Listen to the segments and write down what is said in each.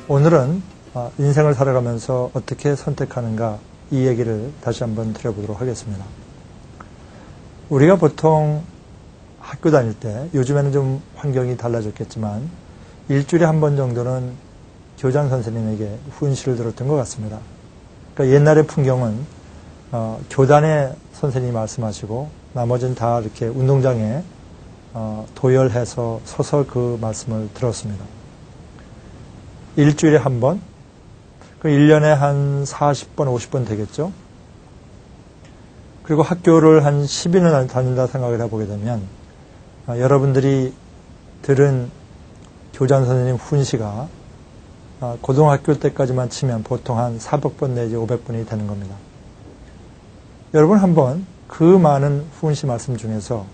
오늘은 인생을 살아가면서 어떻게 선택하는가 이 얘기를 다시 한번 드려보도록 하겠습니다. 우리가 보통 학교 다닐 때 요즘에는 좀 환경이 달라졌겠지만 일주일에 한 번 정도는 교장 선생님에게 훈시를 들었던 것 같습니다. 그러니까 옛날의 풍경은 교단에 선생님이 말씀하시고 나머지는 다 이렇게 운동장에 도열해서 서서 그 말씀을 들었습니다. 일주일에 한 번, 그 1년에 한 40번, 50번 되겠죠. 그리고 학교를 한 10년 다닌다 생각을 해보게 되면 여러분들이 들은 교장 선생님 훈시가 고등학교 때까지만 치면 보통 한 400번 내지 500번이 되는 겁니다. 여러분 한번 그 많은 훈시 말씀 중에서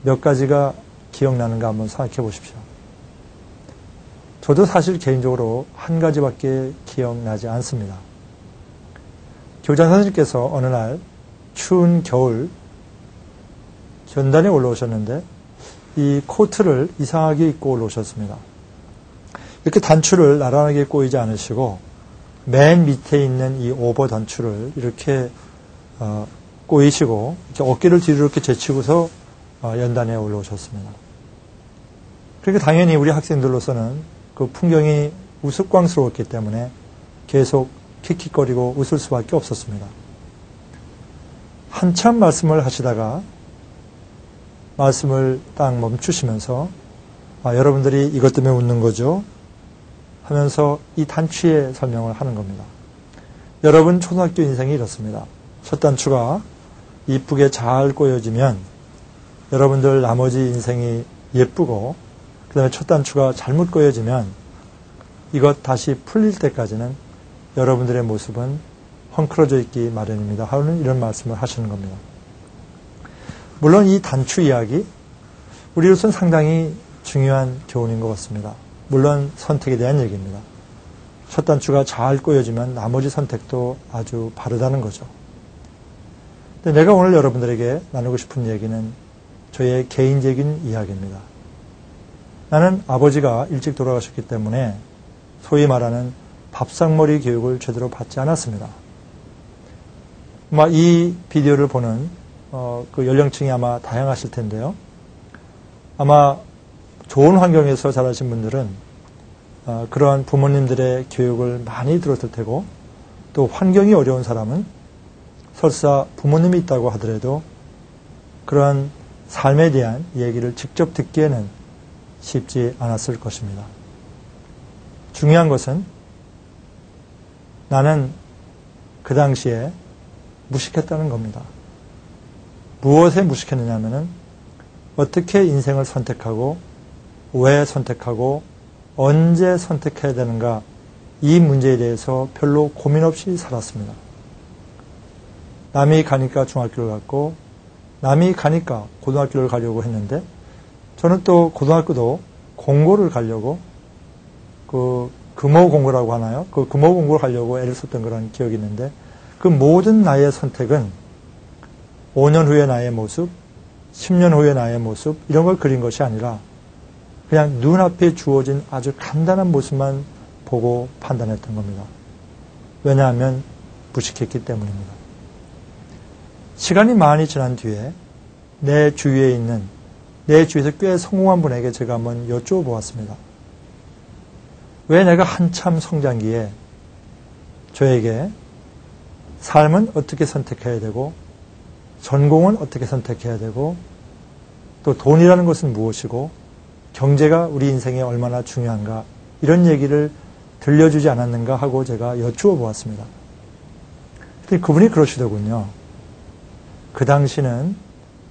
몇 가지가 기억나는가 한번 생각해 보십시오. 저도 사실 개인적으로 한 가지밖에 기억나지 않습니다. 교장 선생님께서 어느 날 추운 겨울 견단에 올라오셨는데 이 코트를 이상하게 입고 올라오셨습니다. 이렇게 단추를 나란하게 꼬이지 않으시고 맨 밑에 있는 이 오버 단추를 이렇게 꼬이시고 이렇게 어깨를 뒤로 이렇게 제치고서 연단에 올라오셨습니다. 그러니까 당연히 우리 학생들로서는 그 풍경이 우스꽝스러웠기 때문에 계속 킥킥거리고 웃을 수밖에 없었습니다. 한참 말씀을 하시다가 말씀을 딱 멈추시면서 여러분들이 이것 때문에 웃는 거죠 하면서 이 단추의 설명을 하는 겁니다. 여러분 초등학교 인생이 이렇습니다. 첫 단추가 이쁘게 잘 꼬여지면 여러분들 나머지 인생이 예쁘고 그 다음에 첫 단추가 잘못 꼬여지면 이것 다시 풀릴 때까지는 여러분들의 모습은 헝클어져 있기 마련입니다 하는 이런 말씀을 하시는 겁니다. 물론 이 단추 이야기 우리로서는 상당히 중요한 교훈인 것 같습니다. 물론 선택에 대한 얘기입니다. 첫 단추가 잘 꼬여지면 나머지 선택도 아주 바르다는 거죠. 근데 내가 오늘 여러분들에게 나누고 싶은 얘기는 저의 개인적인 이야기입니다. 나는 아버지가 일찍 돌아가셨기 때문에 소위 말하는 밥상머리 교육을 제대로 받지 않았습니다. 아마 이 비디오를 보는 그 연령층이 아마 다양하실 텐데요. 아마 좋은 환경에서 자라신 분들은 그러한 부모님들의 교육을 많이 들었을 테고 또 환경이 어려운 사람은 설사 부모님이 있다고 하더라도 그러한 삶에 대한 얘기를 직접 듣기에는 쉽지 않았을 것입니다. 중요한 것은 나는 그 당시에 무식했다는 겁니다. 무엇에 무식했느냐 하면은 어떻게 인생을 선택하고 왜 선택하고 언제 선택해야 되는가 이 문제에 대해서 별로 고민 없이 살았습니다. 남이 가니까 중학교를 갔고 남이 가니까 고등학교를 가려고 했는데 저는 또 고등학교도 공고를 가려고 그 금호공고라고 하나요? 그 금호공고를 가려고 애를 썼던 그런 기억이 있는데 그 모든 나의 선택은 5년 후의 나의 모습, 10년 후의 나의 모습 이런 걸 그린 것이 아니라 그냥 눈앞에 주어진 아주 간단한 모습만 보고 판단했던 겁니다. 왜냐하면 무식했기 때문입니다. 시간이 많이 지난 뒤에 내 주위에 있는 내 주위에서 꽤 성공한 분에게 제가 한번 여쭈어보았습니다. 왜 내가 한참 성장기에 저에게 삶은 어떻게 선택해야 되고 전공은 어떻게 선택해야 되고 또 돈이라는 것은 무엇이고 경제가 우리 인생에 얼마나 중요한가 이런 얘기를 들려주지 않았는가 하고 제가 여쭈어 보았습니다. 근데 그분이 그러시더군요. 그 당시는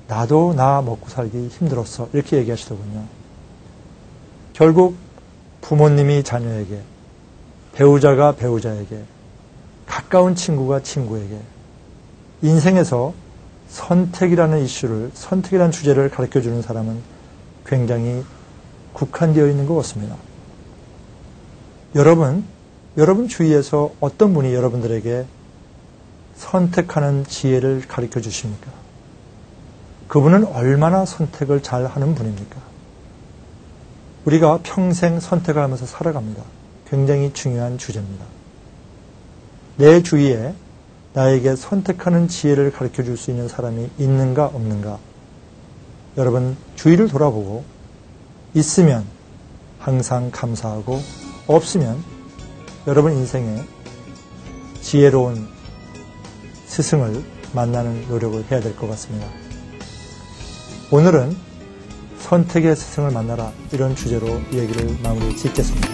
나도 나 먹고 살기 힘들었어 이렇게 얘기하시더군요. 결국 부모님이 자녀에게 배우자가 배우자에게 가까운 친구가 친구에게 인생에서 선택이라는 이슈를 선택이라는 주제를 가르쳐주는 사람은 굉장히 국한되어 있는 것 같습니다. 여러분 주위에서 어떤 분이 여러분들에게 선택하는 지혜를 가르쳐 주십니까? 그분은 얼마나 선택을 잘 하는 분입니까? 우리가 평생 선택을 하면서 살아갑니다. 굉장히 중요한 주제입니다. 내 주위에 나에게 선택하는 지혜를 가르쳐 줄 수 있는 사람이 있는가 없는가? 여러분 주위를 돌아보고 있으면 항상 감사하고 없으면 여러분 인생에 지혜로운 스승을 만나는 노력을 해야 될 것 같습니다. 오늘은 선택의 스승을 만나라 이런 주제로 얘기를 마무리 짓겠습니다.